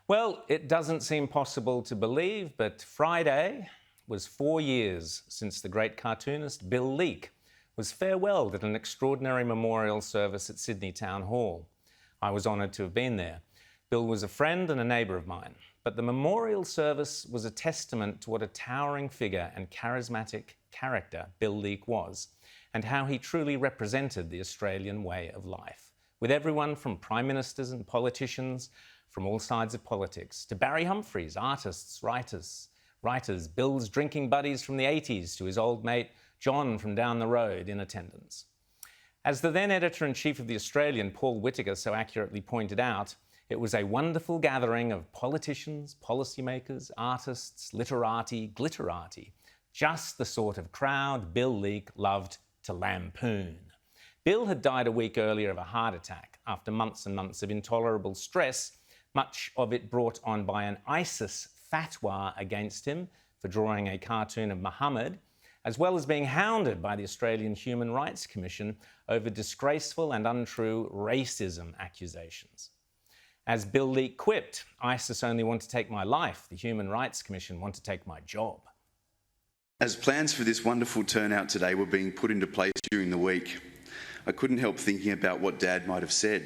Well, it doesn't seem possible to believe, but Friday was 4 years since the great cartoonist Bill Leak was farewelled at an extraordinary memorial service at Sydney Town Hall. I was honoured to have been there. Bill was a friend and a neighbour of mine, but the memorial service was a testament to what a towering figure and charismatic character Bill Leak was, and how he truly represented the Australian way of life, with everyone from prime ministers and politicians from all sides of politics, to Barry Humphries, artists, writers, Bill's drinking buddies from the 80s, to his old mate John from down the road in attendance. As the then editor-in-chief of The Australian, Paul Whittaker, so accurately pointed out, it was a wonderful gathering of politicians, policymakers, artists, literati, glitterati, just the sort of crowd Bill Leak loved to lampoon. Bill had died a week earlier of a heart attack after months and months of intolerable stress, much of it brought on by an ISIS fatwa against him for drawing a cartoon of Mohammed, as well as being hounded by the Australian Human Rights Commission over disgraceful and untrue racism accusations. As Bill Leak quipped, ISIS only want to take my life, the Human Rights Commission want to take my job. As plans for this wonderful turnout today were being put into place during the week, I couldn't help thinking about what Dad might have said.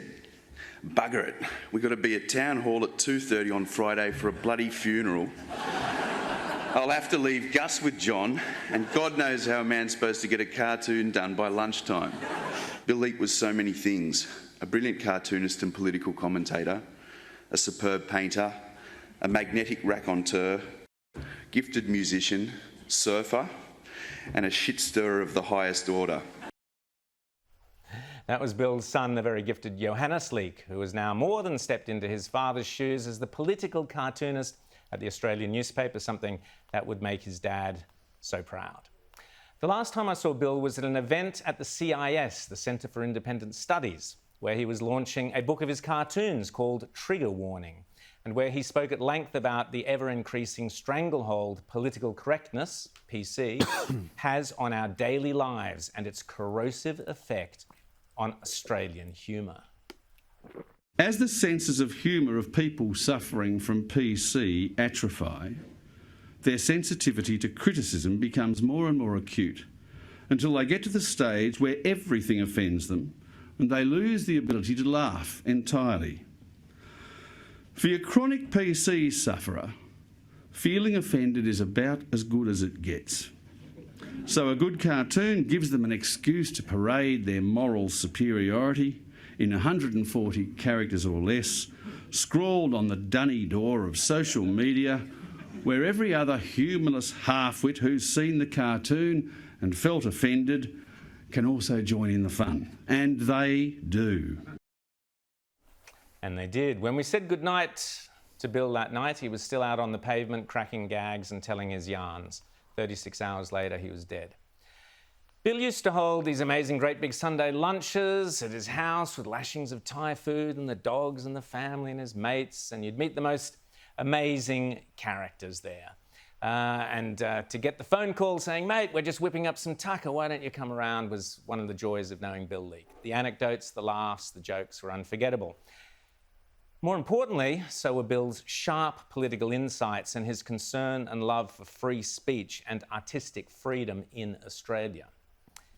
Bugger it, we've got to be at Town Hall at 2:30 on Friday for a bloody funeral. I'll have to leave Gus with John, and God knows how a man's supposed to get a cartoon done by lunchtime. Bill Leak was so many things: a brilliant cartoonist and political commentator, a superb painter, a magnetic raconteur, gifted musician, surfer, and a shit stirrer of the highest order. That was Bill's son, the very gifted Johannes Leak, who has now more than stepped into his father's shoes as the political cartoonist at the Australian newspaper, something that would make his dad so proud. The last time I saw Bill was at an event at the CIS, the Centre for Independent Studies, where he was launching a book of his cartoons called Trigger Warning, and where he spoke at length about the ever-increasing stranglehold political correctness, PC, has on our daily lives and its corrosive effect on Australian humour. As the senses of humour of people suffering from PC atrophy, their sensitivity to criticism becomes more and more acute until they get to the stage where everything offends them and they lose the ability to laugh entirely. For your chronic PC sufferer, feeling offended is about as good as it gets. So a good cartoon gives them an excuse to parade their moral superiority in 140 characters or less, scrawled on the dunny door of social media, where every other humorless half-wit who's seen the cartoon and felt offended can also join in the fun. And they do. And they did. When we said goodnight to Bill that night, he was still out on the pavement cracking gags and telling his yarns. 36 hours later, he was dead. Bill used to hold these amazing great big Sunday lunches at his house with lashings of Thai food and the dogs and the family and his mates, and you'd meet the most amazing characters there. To get the phone call saying, "Mate, we're just whipping up some tucker, why don't you come around?" was one of the joys of knowing Bill Leak. The anecdotes, the laughs, the jokes were unforgettable. More importantly, so were Bill's sharp political insights and his concern and love for free speech and artistic freedom in Australia.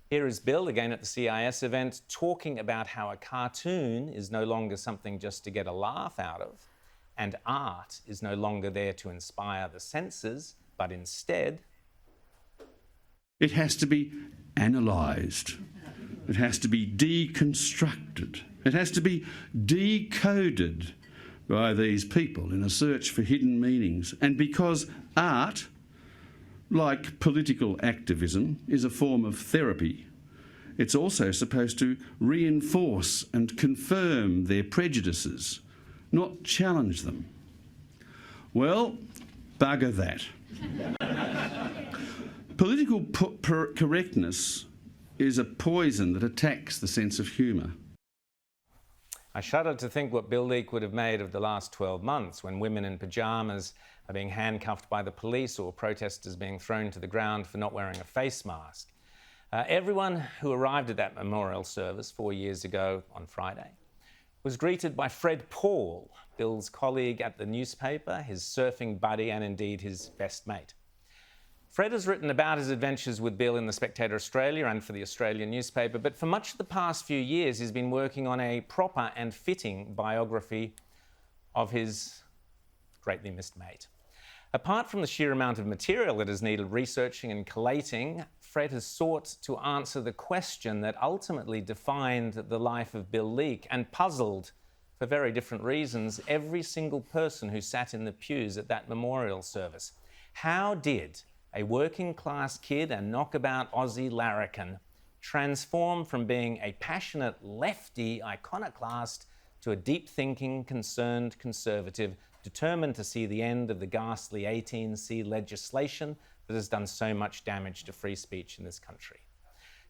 Here is Bill, again at the CIS event, talking about how a cartoon is no longer something just to get a laugh out of, and art is no longer there to inspire the senses, but instead... it has to be analysed. It has to be deconstructed. It has to be decoded by these people in a search for hidden meanings. And because art, like political activism, is a form of therapy, it's also supposed to reinforce and confirm their prejudices, not challenge them. Well, bugger that. Political correctness is a poison that attacks the sense of humour. I shudder to think what Bill Leak would have made of the last 12 months when women in pyjamas are being handcuffed by the police or protesters being thrown to the ground for not wearing a face mask. Everyone who arrived at that memorial service 4 years ago on Friday was greeted by Fred Paul, Bill's colleague at the newspaper, his surfing buddy, and indeed his best mate. Fred has written about his adventures with Bill in The Spectator Australia and for the Australian newspaper, but for much of the past few years he's been working on a proper and fitting biography of his greatly missed mate. Apart from the sheer amount of material that is needed researching and collating, Fred has sought to answer the question that ultimately defined the life of Bill Leak and puzzled, for very different reasons, every single person who sat in the pews at that memorial service. How did a working-class kid and knockabout Aussie larrikin transform from being a passionate lefty iconoclast to a deep-thinking, concerned conservative determined to see the end of the ghastly 18C legislation that has done so much damage to free speech in this country?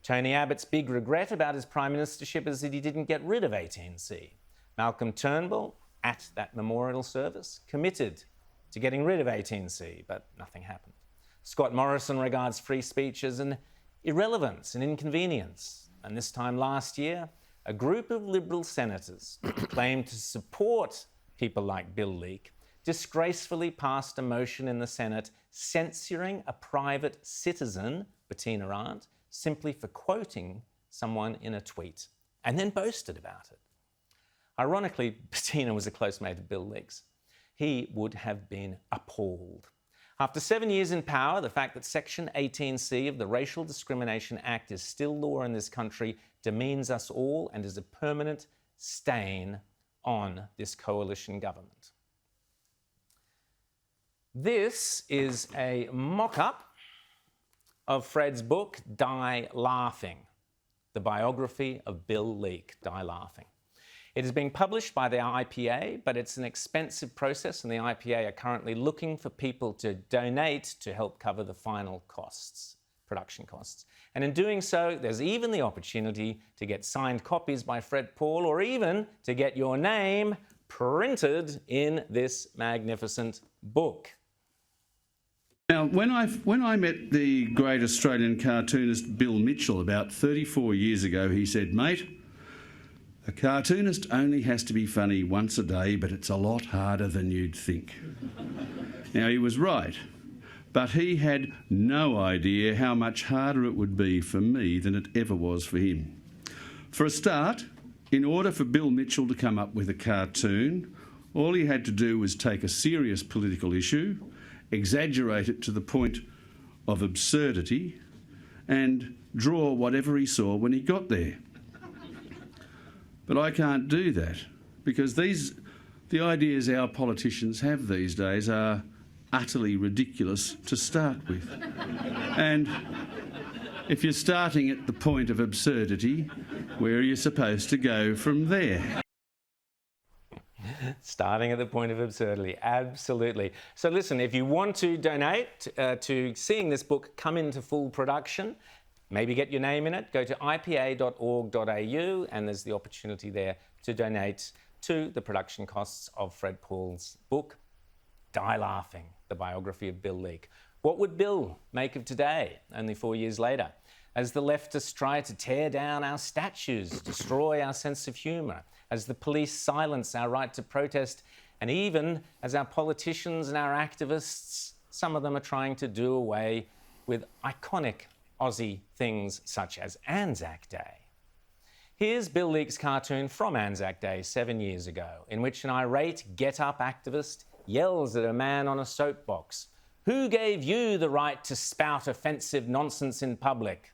Tony Abbott's big regret about his prime ministership is that he didn't get rid of 18C. Malcolm Turnbull, at that memorial service, committed to getting rid of 18C, but nothing happened. Scott Morrison regards free speech as an irrelevance, an inconvenience. And this time last year, a group of Liberal senators who claimed to support people like Bill Leak disgracefully passed a motion in the Senate censoring a private citizen, Bettina Arndt, simply for quoting someone in a tweet, and then boasted about it. Ironically, Bettina was a close mate of Bill Leak's. He would have been appalled. After 7 years in power, the fact that Section 18C of the Racial Discrimination Act is still law in this country demeans us all and is a permanent stain on this coalition government. This is a mock-up of Fred's book, Die Laughing, the biography of Bill Leak, Die Laughing. It is being published by the IPA, but it's an expensive process, and the IPA are currently looking for people to donate to help cover the final costs, production costs. And in doing so, there's even the opportunity to get signed copies by Fred Paul, or even to get your name printed in this magnificent book. Now, when I met the great Australian cartoonist Bill Mitchell about 34 years ago, he said, "Mate, a cartoonist only has to be funny once a day, but it's a lot harder than you'd think." Now, he was right, but he had no idea how much harder it would be for me than it ever was for him. For a start, in order for Bill Mitchell to come up with a cartoon, all he had to do was take a serious political issue, exaggerate it to the point of absurdity, and draw whatever he saw when he got there. But I can't do that, because the ideas our politicians have these days are utterly ridiculous to start with. And if you're starting at the point of absurdity, where are you supposed to go from there? Starting at the point of absurdity, absolutely. So listen, if you want to donate to seeing this book come into full production, maybe get your name in it, go to ipa.org.au, and there's the opportunity there to donate to the production costs of Fred Paul's book, Die Laughing, the biography of Bill Leak. What would Bill make of today, only 4 years later, as the leftists try to tear down our statues, destroy our sense of humour, as the police silence our right to protest, and even as our politicians and our activists, some of them are trying to do away with iconic Aussie things such as Anzac Day? Here's Bill Leak's cartoon from Anzac Day 7 years ago, in which an irate get-up activist yells at a man on a soapbox, "Who gave you the right to spout offensive nonsense in public?"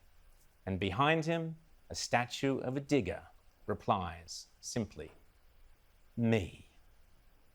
And behind him, a statue of a digger replies simply, "Me."